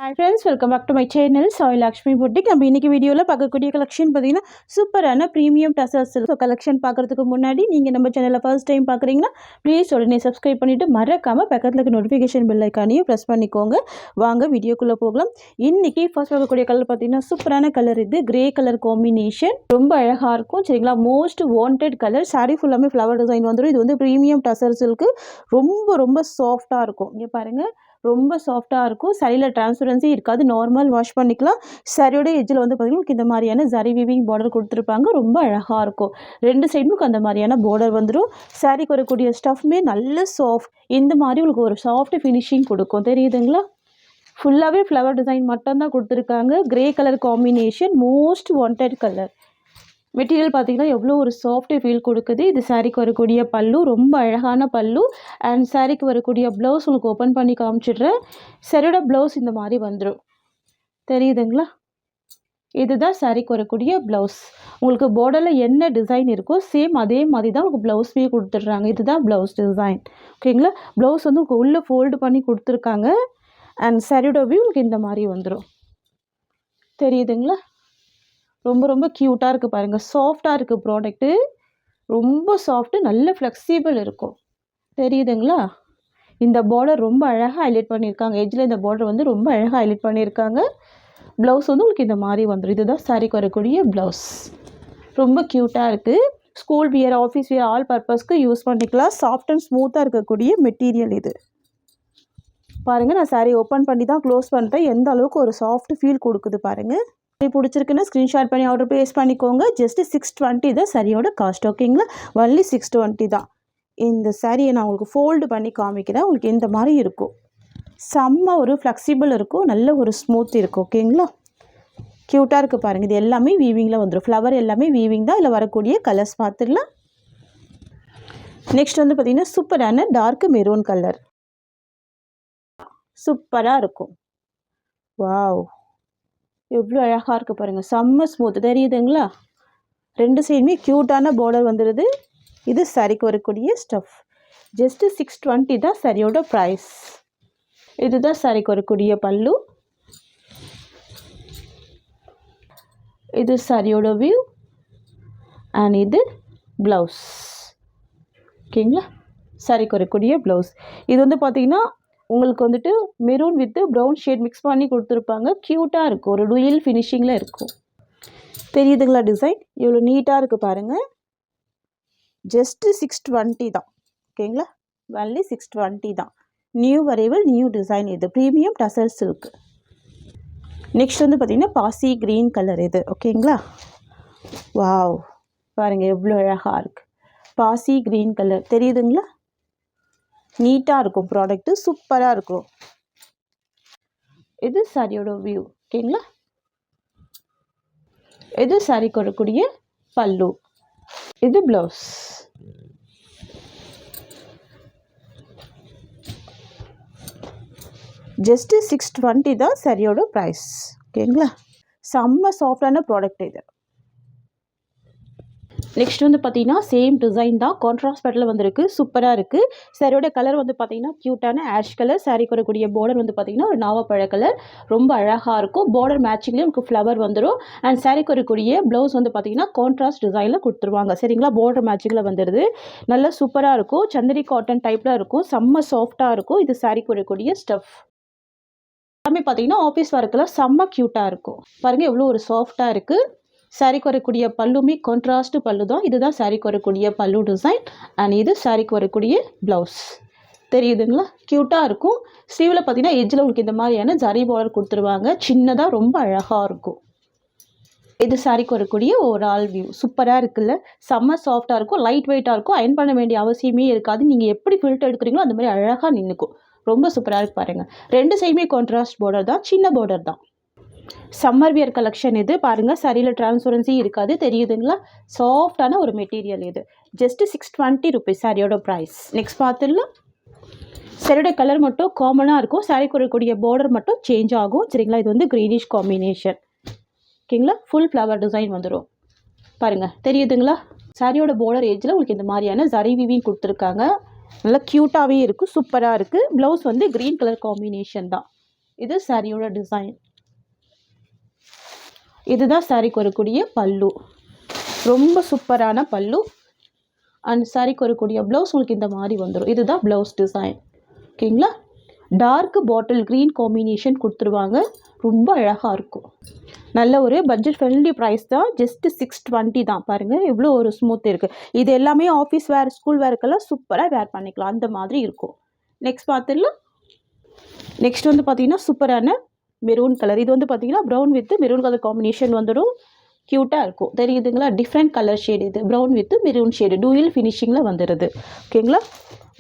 Hi friends, welcome back to my channel Soy Lakshmi Boutique. நம்ம இன்னைக்கு வீடியோல பார்க்கக்கூடிய கலெக்ஷன் பார்த்தீங்கன்னா சூப்பரான ப்ரீமியம் டசர் சில்க் கலெக்ஷன் பார்க்கறதுக்கு முன்னாடி நீங்க நம்ம சேனலை ஃபர்ஸ்ட் டைம் பார்க்குறீங்கன்னா ப்ளீஸ் உடனே சப்ஸ்கிரைப் பண்ணிட்டு மறக்காம பக்கத்துல இருக்க நோட்டிஃபிகேஷன் பெல் ஐகானையும் பிரஸ் பண்ணிக்கோங்க. வாங்க வீடியோக்குள்ள போகலாம். இன்னைக்கு ஃபர்ஸ்ட் பார்க்கக்கூடிய கலர் பார்த்தீங்கன்னா சூப்பரான கலர், இது கிரே கலர் காம்பினேஷன், ரொம்ப அழகா இருக்கும் சரிங்களா. Most wanted colour. சாரி ஃபுல்லாமே ஃப்ளவர் டிசைன் வந்துடும். இது வந்து ப்ரீமியம் டசர் சில்க், ரொம்ப ரொம்ப சாஃப்டா இருக்கும். இங்க பாருங்க, ரொம்ப சாஃப்டாக இருக்கும். சரியில் டிரான்ஸ்பரன்சி இருக்காது, நார்மல் வாஷ் பண்ணிக்கலாம். சரியோட எஜ்ஜில் வந்து பார்த்திங்கன்னா இந்த மாதிரியான ஜரி வீவிங் பார்டர் கொடுத்துருப்பாங்க, ரொம்ப அழகாக இருக்கும். ரெண்டு சைடுக்கு அந்த மாதிரியான பார்டர் வந்துடும். சாரிக்கு வரக்கூடிய ஸ்டஃப்மே நல்ல சாஃப்ட், இந்த மாதிரி உங்களுக்கு ஒரு சாஃப்ட் ஃபினிஷிங் கொடுக்கும், தெரியுதுங்களா. ஃபுல்லாகவே ஃப்ளவர் டிசைன் மட்டும்தான் கொடுத்துருக்காங்க. Grey colour combination, most wanted colour. Material பார்த்திங்கன்னா எவ்வளோ ஒரு சாஃப்ட் ஃபீல் கொடுக்குது. இது சாரிக்கு வரக்கூடிய பல்லு, ரொம்ப அழகான பல்லு. அண்ட் சாரிக்கு வரக்கூடிய ப்ளவுஸ் உங்களுக்கு ஓப்பன் பண்ணி காமிச்சிடுறேன். சரியோட ப்ளவுஸ் இந்த மாதிரி வந்துடும், தெரியுதுங்களா. இதுதான் சாரிக்கு வரக்கூடிய ப்ளவுஸ். உங்களுக்கு பார்டரில் என்ன டிசைன் இருக்கோ சேம் அதே மாதிரி தான் உங்களுக்கு ப்ளவுஸ்மே கொடுத்துட்றாங்க. இதுதான் ப்ளவுஸ் டிசைன், ஓகேங்களா. ப்ளவுஸ் வந்து உங்களுக்கு உள்ளே ஃபோல்டு பண்ணி கொடுத்துருக்காங்க. அண்ட் சாரியோட வியூ உங்களுக்கு இந்த மாதிரி வந்துடும், தெரியுதுங்களா. ரொம்ப ரொம்ப க்யூட்டாக இருக்குது பாருங்கள். சாஃப்டாக இருக்குது ப்ராடக்ட்டு, ரொம்ப சாஃப்ட்டு, நல்ல ஃப்ளெக்சிபிள் இருக்கும், தெரியுதுங்களா. இந்த பார்டர் ரொம்ப அழகாக ஹைலைட் பண்ணியிருக்காங்க. எட்ஜில் இந்த பார்டர் வந்து ரொம்ப அழகாக ஹைலைட் பண்ணியிருக்காங்க. ப்ளவுஸ் வந்து உங்களுக்கு இந்த மாதிரி வந்துடும். இதுதான் சாரிக்கு வரக்கூடிய ப்ளவுஸ். ரொம்ப க்யூட்டாக இருக்குது. School wear, office wear, all பர்பஸ்க்கு யூஸ் பண்ணிக்கலாம். சாஃப்ட் அண்ட் ஸ்மூத்தாக இருக்கக்கூடிய மெட்டீரியல் இது. பாருங்கள், நான் சாரி ஓப்பன் பண்ணி தான் க்ளோஸ் பண்ணுறேன். எந்த அளவுக்கு ஒரு சாஃப்ட் ஃபீல் கொடுக்குது பாருங்கள். பிடிச்சிருக்குன்னா ஸ்க்ரீன்ஷாட் பண்ணி ஆர்டர் ப்ளேஸ் பண்ணிக்கோங்க. ஜஸ்ட்டு 620 தான் சரியோட காஸ்ட், ஓகேங்களா. ஒன்லி 620 தான். இந்த சாரியை நான் உங்களுக்கு ஃபோல்டு பண்ணி காமிக்கிறேன். உங்களுக்கு இந்த மாதிரி இருக்கும். செம்ம ஒரு ஃப்ளெக்சிபிள் இருக்கும், நல்ல ஒரு ஸ்மூத் இருக்கும், ஓகேங்களா. க்யூட்டாக இருக்குது பாருங்கள். இது எல்லாமே வீவிங்கில் வந்துடும். ஃப்ளவர் எல்லாமே வீவிங் தான். இதில் வரக்கூடிய கலர்ஸ் பார்த்துடலாம். நெக்ஸ்ட் வந்து பார்த்திங்கன்னா சூப்பரான டார்க் மெரூன் கலர், சூப்பராக இருக்கும். வாவ், எவ்வளோ அழகாக இருக்குது பாருங்கள். செம்ம ஸ்மூத், தெரியுதுங்களா. ரெண்டு சைடுமே க்யூட்டான பார்டர் வந்துடுது. இது சாரிக்கு வரக்கூடிய ஸ்டஃப். ஜஸ்ட்டு 620 தான் சாரியோட ப்ரைஸ். இதுதான் சாரிக்கு வரக்கூடிய பல்லு. இது சாரியோட வியூ. அண்ட் இது ப்ளவுஸ், ஓகேங்களா. சாரிக்கு வரக்கூடிய ப்ளவுஸ். இது வந்து பார்த்திங்கன்னா உங்களுக்கு வந்துட்டு maroon with brown shade mix பண்ணி கொடுத்துருப்பாங்க. க்யூட்டாக இருக்கும், ஒரு டூயல் ஃபினிஷிங்கில் இருக்கும், தெரியுதுங்களா. டிசைன் இவ்வளோ நீட்டாக இருக்குது பாருங்கள். ஜஸ்ட்டு 620 தான், ஓகேங்களா. ஒன்லி 620 தான். New arrival, new design. இது ப்ரீமியம் டசர் சில்க். நெக்ஸ்ட் வந்து பார்த்திங்கன்னா பாசி க்ரீன் கலர் இது, ஓகேங்களா. வாவ், பாருங்கள் எவ்வளோ அழகாக இருக்குது. பாசி க்ரீன் கலர், தெரியுதுங்களா. நீட்டாக இருக்கும் ப்ராடக்ட்டு, சூப்பராக இருக்கும். இது சாரியோட வியூ, ஓகேங்களா. இது சாரிக்கு வரக்கூடிய பல்லு. இது ப்ளவுஸ். ஜஸ்ட்டு 620 தான் சாரியோட ப்ரைஸ், ஓகேங்களா. செம்ம சாஃப்டான ப்ராடக்ட் இது. நெக்ஸ்ட் வந்து பார்த்திங்கன்னா சேம் டிசைன் தான், கான்ட்ராஸ்ட் பேட்டர்ல வந்திருக்கு, சூப்பராக இருக்குது. சாரியோட கலர் வந்து பார்த்திங்கன்னா க்யூட்டான ஆஷ் கலர். சாரிக்கு வரக்கூடிய பார்டர் வந்து பார்த்திங்கன்னா ஒரு நாவப்பழ கலர், ரொம்ப அழகாக இருக்கும். பார்டர் மேட்சிங்லேயே உங்களுக்கு ஃப்ளவர் வந்துடும். அண்ட் சாரிக்கு வரக்கூடிய ப்ளவுஸ் வந்து பார்த்திங்கன்னா கான்ட்ராஸ்ட் டிசைனில் கொடுத்துருவாங்க, சரிங்களா. பார்டர் மேட்சிங்கில் வந்துடுது. நல்லா சூப்பராக இருக்கும். சந்தரி காட்டன் டைப்பில் இருக்கும், செம்ம சாஃப்டாக இருக்கும். இது சாரிக்கு வரக்கூடிய ஸ்டஃப். எல்லாமே பார்த்திங்கன்னா ஆஃபீஸ் ஒர்க்கில் செம்ம க்யூட்டாக இருக்கும். பாருங்கள் எவ்வளோ ஒரு சாஃப்டாக இருக்குது. சாரிக்கு வரக்கூடிய பல்லுமே கான்ட்ராஸ்ட் பல்லு தான். இதுதான் சாரிக்கு வரக்கூடிய பல்லு டிசைன். அண்ட் இது சாரிக்கு வரக்கூடிய ப்ளவுஸ், தெரியுதுங்களா. க்யூட்டாக இருக்கும். ஸ்லீவில் பார்த்தீங்கன்னா எட்ஜில் உங்களுக்கு இந்த மாதிரியான ஜரி பார்டர் கொடுத்துருவாங்க, சின்னதாக, ரொம்ப அழகாக இருக்கும். இது சாரிக்கு வரக்கூடிய ஓவரால் வியூ. சூப்பராக இருக்குல்ல, செம்ம சாஃப்டாக இருக்கும், லைட் வெயிட்டாக இருக்கும். அயன் பண்ண வேண்டிய அவசியமே இருக்காது. நீங்கள் எப்படி ஃபில்டர் எடுக்கிறீங்களோ அந்த மாதிரி அழகாக நின்றுக்கும். ரொம்ப சூப்பராக இருக்கு பாருங்கள். ரெண்டு சைடுமே கான்ட்ராஸ்ட் பார்டர் தான், சின்ன பார்டர் தான். சம்மர் வியர் கலெக்ஷன் இது. பாருங்கள், சரியில் டிரான்ஸ்பரன்சி இருக்காது, தெரியுதுங்களா. சாஃப்டான ஒரு மெட்டீரியல் இது. ஜஸ்ட்டு 620 ருபீஸ் சாரியோட ப்ரைஸ். நெக்ஸ்ட் பார்த்துடலாம். சாரியோட கலர் மட்டும் காமனாக இருக்கும். சாரிக்கு வரக்கூடிய பார்டர் மட்டும் சேஞ்ச் ஆகும், சரிங்களா. இது வந்து க்ரீனிஷ் காம்பினேஷன், ஓகேங்களா. ஃபுல் ஃப்ளவர் டிசைன் வந்துடும் பாருங்கள், தெரியுதுங்களா. சாரியோட பார்டர் எட்ஜில் உங்களுக்கு இந்த மாதிரியான ஜரி வீவிங் கொடுத்துருக்காங்க. நல்லா க்யூட்டாகவே இருக்குது, சூப்பராக இருக்குது. ப்ளவுஸ் வந்து க்ரீன் கலர் காம்பினேஷன் தான். இது சாரியோட டிசைன். இதுதான் சாரிக்கு வரக்கூடிய பல்லு. ரொம்ப சூப்பரான பல்லு. அண்ட் சாரிக்கு வரக்கூடிய ப்ளவுஸ் உங்களுக்கு இந்த மாதிரி வந்துடும். இதுதான் ப்ளவுஸ் டிசைன். ஓகேங்களா. டார்க் பாட்டில் க்ரீன் காம்பினேஷன் கொடுத்துருவாங்க. ரொம்ப அழகாக இருக்கும். நல்ல ஒரு பட்ஜெட் ஃப்ரெண்ட்லி ப்ரைஸ் தான். ஜஸ்ட்டு 620 தான். பாருங்கள் எவ்வளோ ஒரு ஸ்மூத் இருக்குது. இது எல்லாமே ஆஃபீஸ் வேர் ஸ்கூல் வேருக்கெல்லாம் சூப்பராக வேர் பண்ணிக்கலாம். அந்த மாதிரி இருக்கும். நெக்ஸ்ட் பார்த்துடலாம். நெக்ஸ்ட் வந்து பார்த்திங்கன்னா சூப்பரான மெரூன் கலர். இது வந்து பார்த்திங்கன்னா brown with maroon colour combination வந்துடும். க்யூட்டாக இருக்கும். தெரியுதுங்களா. Different colour shade. இது brown with maroon shade dual ஃபினிஷிங்கில் வந்துடுது. ஓகேங்களா.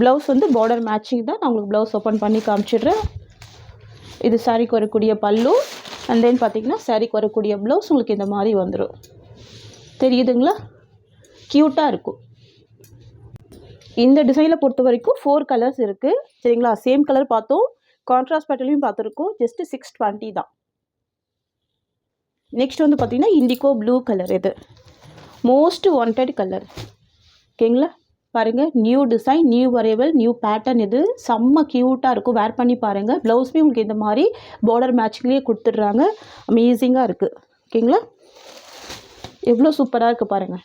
ப்ளவுஸ் வந்து பார்டர் மேட்சிங் தான். நான் உங்களுக்கு ப்ளவுஸ் ஓப்பன் பண்ணி காமிச்சிடுறேன். இது சாரிக்கு வரக்கூடிய பல்லு. அண்ட் தென் பார்த்திங்கன்னா சாரிக்கு வரக்கூடிய ப்ளவுஸ் உங்களுக்கு இந்த மாதிரி வந்துடும். தெரியுதுங்களா. க்யூட்டாக இருக்கும். இந்த டிசைனில் பொறுத்த வரைக்கும் 4 கலர்ஸ் இருக்குது. சரிங்களா. சேம் கலர் பார்த்தோம். கான்ட்ராஸ்ட் பேட்டர்லையும் பார்த்துருக்கோம். ஜஸ்ட்டு 620 தான். நெக்ஸ்ட் வந்து பார்த்திங்கன்னா இண்டிகோ ப்ளூ கலர். இது மோஸ்ட் வாண்டட் கலர். ஓகேங்களா. பாருங்கள் new design, new arrival, new pattern. இது செம்ம க்யூட்டாக இருக்கும். வேர் பண்ணி பாருங்கள். ப்ளவுஸுமே உங்களுக்கு இந்த மாதிரி பார்டர் மேட்சிங்லேயே கொடுத்துட்றாங்க. அமேசிங்காக இருக்குது. ஓகேங்களா. எவ்வளோ சூப்பராக இருக்குது பாருங்கள்.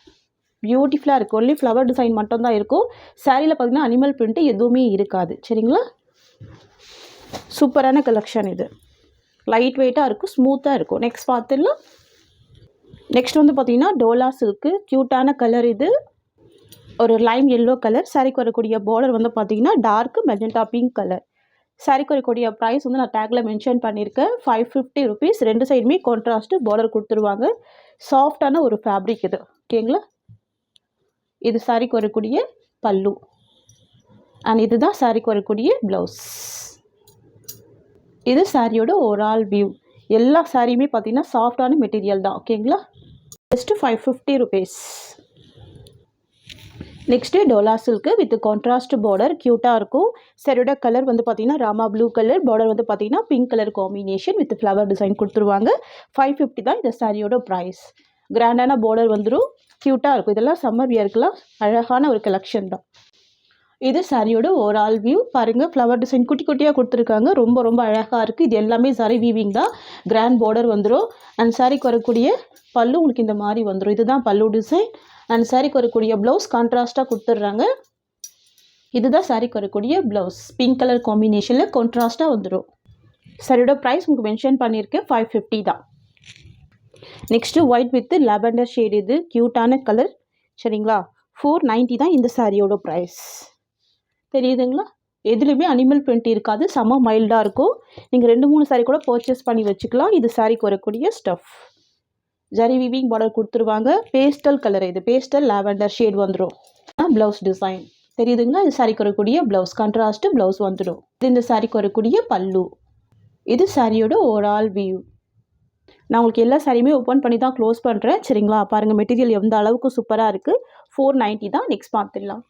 பியூட்டிஃபுல்லாக இருக்குது. ஒன்லி ஃப்ளவர் டிசைன் மட்டும்தான் இருக்கும். சாரியில் பார்த்திங்கன்னா அனிமல் பிரிண்ட்டு எதுவுமே இருக்காது. சரிங்களா. சூப்பரான கலெக்ஷன். இது லைட் வெயிட்டாக இருக்கும். ஸ்மூத்தாக இருக்கும். நெக்ஸ்ட் பார்த்துடலாம். நெக்ஸ்ட் வந்து பார்த்திங்கன்னா டோலா சில்க்கு. க்யூட்டான கலர். இது ஒரு லைம் எல்லோ கலர். சாரிக்கு வரக்கூடிய பார்டர் வந்து பார்த்திங்கன்னா டார்க் மெஜெண்டா பிங்க் கலர். சாரிக்கு வரக்கூடிய ப்ரைஸ் வந்து நான் டேக்கில் மென்ஷன் பண்ணியிருக்கேன். 550 ருபீஸ். ரெண்டு சைடுமே கான்ட்ராஸ்ட்டு பார்டர் கொடுத்துருவாங்க. சாஃப்டான ஒரு ஃபேப்ரிக் இது. ஓகேங்களா. இது சாரிக்கு வரக்கூடிய பல்லு. அண்ட் இதுதான் சாரிக்கு வரக்கூடிய ப்ளவுஸ். இது சாரியோட ஓவரால் வியூ. எல்லா சாரியுமே பார்த்திங்கன்னா சாஃப்டான மெட்டீரியல் தான். ஓகேங்களா. Just 550 rupees. Next Dola silk with contrast border. க்யூட்டாக இருக்கும். சாரியோட கலர் வந்து பார்த்திங்கன்னா ராமா ப்ளூ கலர். பார்டர் வந்து பார்த்திங்கன்னா pink colour combination with flower design கொடுத்துருவாங்க. 550 தான் இந்த சாரியோட ப்ரைஸ். கிராண்டான பார்டர் வந்துடும். க்யூட்டாக இருக்கும். இதெல்லாம் சம்மர் வியர்க்கெலாம் அழகான ஒரு கலெக்ஷன் தான். இது சாரியோட ஓவரால் வியூ. பாருங்கள் ஃப்ளவர் டிசைன் குட்டி குட்டியாக கொடுத்துருக்காங்க. ரொம்ப ரொம்ப அழகாக இருக்குது. இது எல்லாமே சாரி வீவிங் தான். கிராண்ட் பார்டர் வந்துடும். அண்ட் சாரிக்கு வரக்கூடிய பல்லு உங்களுக்கு இந்த மாதிரி வந்துடும். இதுதான் பல்லு டிசைன். அண்ட் சாரிக்கு வரக்கூடிய ப்ளவுஸ் கான்ட்ராஸ்ட்டாக கொடுத்துட்றாங்க. இதுதான் சாரிக்கு வரக்கூடிய ப்ளவுஸ். பிங்க் கலர் காம்பினேஷனில் கான்ட்ராஸ்ட்டாக வந்துடும். சாரியோட ப்ரைஸ் உங்களுக்கு மென்ஷன் பண்ணியிருக்கேன். 550 தான். Next white with lavender shade. இது க்யூட்டான கலர். சரிங்களா. 490 தான் இந்த சாரியோட ப்ரைஸ். தெரியுதுங்களா. எதுலேயுமே அனிமல் பிரிண்ட் இருக்காது. செம்ம மைல்டாக இருக்கும். நீங்கள் 2-3 சாரி கூட பர்ச்சேஸ் பண்ணி வச்சுக்கலாம். இது சாரிக்கு வரக்கூடிய ஸ்டஃப். ஜரி வீவிங் பார்டர் கொடுத்துருவாங்க. Pastel colour. இது பேஸ்டல் லாவெண்டர் ஷேட் வந்துடும். ப்ளவுஸ் டிசைன் தெரியுதுங்களா. இது சாரிக்கு வரக்கூடிய ப்ளவுஸ். கான்ட்ராஸ்ட்டு ப்ளவுஸ் வந்துடும். இது இந்த சாரிக்கு வரக்கூடிய பல்லு. இது சாரியோட ஓவரால் வியூ. நான் உங்களுக்கு எல்லா சாரியுமே ஓப்பன் பண்ணி தான் க்ளோஸ் பண்ணுறேன். சரிங்களா. பாருங்கள் மெட்டீரியல் எந்த அளவுக்கு சூப்பராக இருக்குது. 490 தான். நெக்ஸ்ட் பார்த்துடலாம்.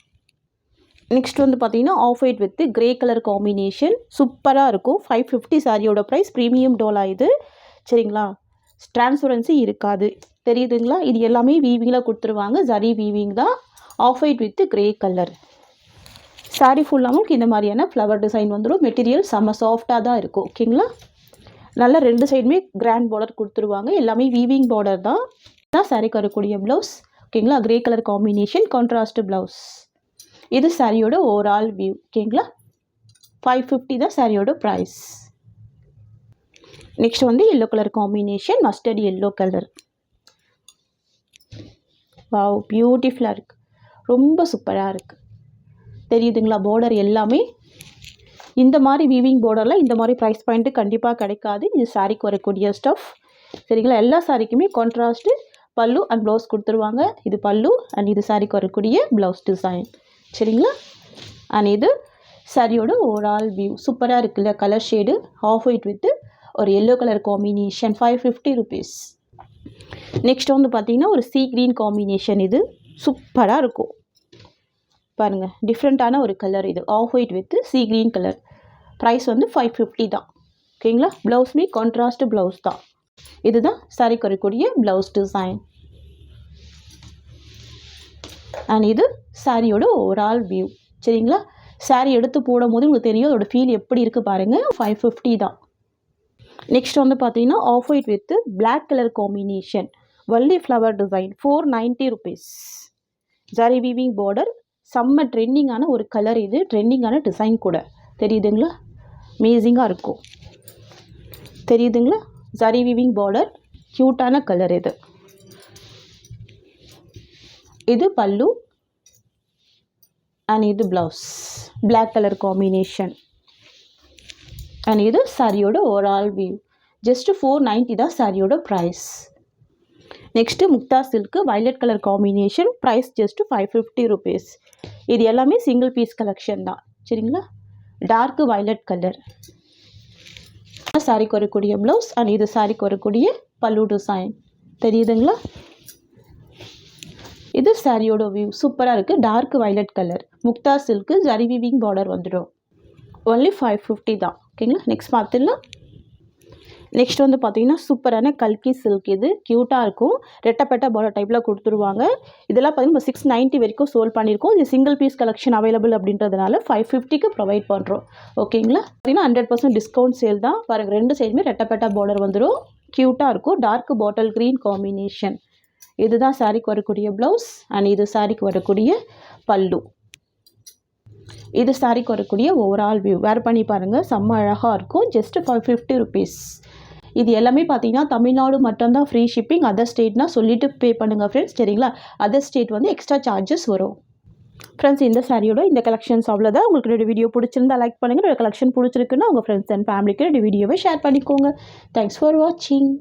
நெக்ஸ்ட் வந்து பார்த்திங்கன்னா off white with grey colour combination. சூப்பராக இருக்கும். 550 சாரியோட ப்ரைஸ். ப்ரீமியம் டோலா இது. சரிங்களா. டிரான்ஸ்பரன்சி இருக்காது. தெரியுதுங்களா. இது எல்லாமே வீவிங்கில் கொடுத்துருவாங்க. ஜரி வீவிங் தான். Off white with grey colour. Sari ஃபுல்லாகவும் இந்த மாதிரியான ஃப்ளவர் டிசைன் வந்துடும். மெட்டீரியல் செம்ம சாஃப்டாக தான் இருக்கும். ஓகேங்களா. நல்லா 2 சைடுமே கிராண்ட் பார்டர் கொடுத்துருவாங்க. எல்லாமே வீவிங் பார்டர் தான். இதுதான் சாரிக்கு வரக்கூடிய ப்ளவுஸ். ஓகேங்களா. Grey colour combination contrast blouse. இது சாரியோட ஓவரால் வியூ. ஓகேங்களா. 550 தான் சாரியோட ப்ரைஸ். நெக்ஸ்ட் வந்து yellow colour combination. Mustard yellow colour. Wow பியூட்டிஃபுல்லாக இருக்குது. ரொம்ப சூப்பராக இருக்குது. தெரியுதுங்களா. பார்டர் எல்லாமே இந்த மாதிரி வீவிங் பார்டரில் இந்த மாதிரி ப்ரைஸ் பாயிண்ட்டு கண்டிப்பாக கிடைக்காது. இது சாரிக்கு வரக்கூடிய ஸ்டஃப். சரிங்களா. எல்லா சாரிக்குமே கான்ட்ராஸ்ட்டு பல்லு அண்ட் ப்ளவுஸ் கொடுத்துருவாங்க. இது பல்லு அண்ட் இது சாரிக்கு வரக்கூடிய ப்ளவுஸ் டிசைன். சரிங்களா. அண்ட் இது சாரியோட ஓவரால் வியூ. சூப்பராக இருக்குல்ல. Colour shade off white with ஒரு yellow colour combination. 550 rupees. Next வந்து பார்த்திங்கன்னா ஒரு சீ க்ரீன் காம்பினேஷன். இது சூப்பராக இருக்கும். பாருங்கள் டிஃப்ரெண்ட்டான ஒரு கலர். இது off white with sea green colour. Price வந்து 550 தான். ஓகேங்களா. ப்ளவுஸ்மே கான்ட்ராஸ்ட் ப்ளவுஸ் தான். இதுதான் சாரிக்கு வரக்கூடிய ப்ளவுஸ் டிசைன். அண்ட் இது சாரியோட ஓவரால் வியூ. சரிங்களா. சாரி எடுத்து போடும் போது உங்களுக்கு தெரியும் அதோட ஃபீல் எப்படி இருக்குது பாருங்கள். 550 தான். நெக்ஸ்ட் வந்து பார்த்தீங்கன்னா off white with black colour combination, வள்ளி flower design, 490 rupees. Zari weaving border, செம்ம ட்ரெண்டிங்கான ஒரு கலர், இது ட்ரெண்டிங்கான டிசைன் கூட. தெரியுதுங்களா? அமேசிங்காக இருக்கும். தெரியுதுங்களா? ஜரி வீவிங் பார்டர், க்யூட்டான கலர் இது. இது பல்லு அண்ட் இது blouse, black colour combination. And இது சாரியோட ஓவரால் வியூ. ஜஸ்ட் 490 தான் சாரியோட price. Next Mukta silk violet colour combination, price just 550 rupees. இது எல்லாமே சிங்கிள் பீஸ் கலெக்ஷன் தான். சரிங்களா? Dark violet colour. சாரிக்கு வரக்கூடிய ப்ளவுஸ் அண்ட் இது சாரிக்கு வரக்கூடிய பல்லு டிசைன். தெரியுதுங்களா? இது சாரியோட வியூ சூப்பராக இருக்குது. Dark violet colour, Mukta silk, zari weaving border வந்துடும். ஒன்லி 550 தான். ஓகேங்களா? நெக்ஸ்ட் பார்த்துடலாம். நெக்ஸ்ட் வந்து பார்த்தீங்கன்னா சூப்பரான கல்கி சில்க், இது க்யூட்டாக இருக்கும். ரெட்டப்பட்ட பார்டர் டைப்பில் கொடுத்துருவாங்க. இதெல்லாம் பார்த்தீங்கன்னா 690 வரைக்கும் சோல் பண்ணியிருக்கோம். இது சிங்கிள் பீஸ் கலெக்ஷன் அவைலபிள் அப்படின்றதுனால 550க்கு ப்ரொவைட் பண்ணுறோம். ஓகேங்களா? பார்த்தீங்கன்னா 100% டிஸ்கவுண்ட் சேல் தான். பாருங்கள், ரெண்டு சைடுமே ரெட்டப்பட்ட பார்டர் வந்துடும். க்யூட்டாக இருக்கும். Dark bottle green combination. இதுதான் சாரிக்கு வரக்கூடிய ப்ளவுஸ் அண்ட் இது சாரிக்கு வரக்கூடிய பல்லு. இது சாரிக்கு வரக்கூடிய ஓவரால் வியூ. வேர் பண்ணி பாருங்கள், செம்ம அழகாக இருக்கும். Just 550 rupees. இது எல்லாமே பார்த்தீங்கன்னா தமிழ்நாடு மட்டும்தான் ஃப்ரீ ஷிப்பிங். அதர் ஸ்டேட்னா சொல்லிவிட்டு பே பண்ணுங்கள் ஃப்ரெண்ட்ஸ். சரிங்களா? அதர் ஸ்டேட் வந்து எக்ஸ்ட்ரா சார்ஜஸ் வரும். ஃப்ரெண்ட்ஸ், இந்த சாரியோட இந்த கலெக்ஷன்ஸ் அவ்வளோதான். உங்களுக்கு என்னோட வீடியோ பிடிச்சிருந்தா லைக் பண்ணுங்கள். என்னோட கலெக்ஷன் பிடிச்சிருக்குன்னா உங்கள் ஃப்ரெண்ட்ஸ் அண்ட் ஃபேமிலிக்கு இந்த வீடியோவை ஷேர் பண்ணிக்கோங்க. தேங்க்ஸ் ஃபார் வாட்சிங்.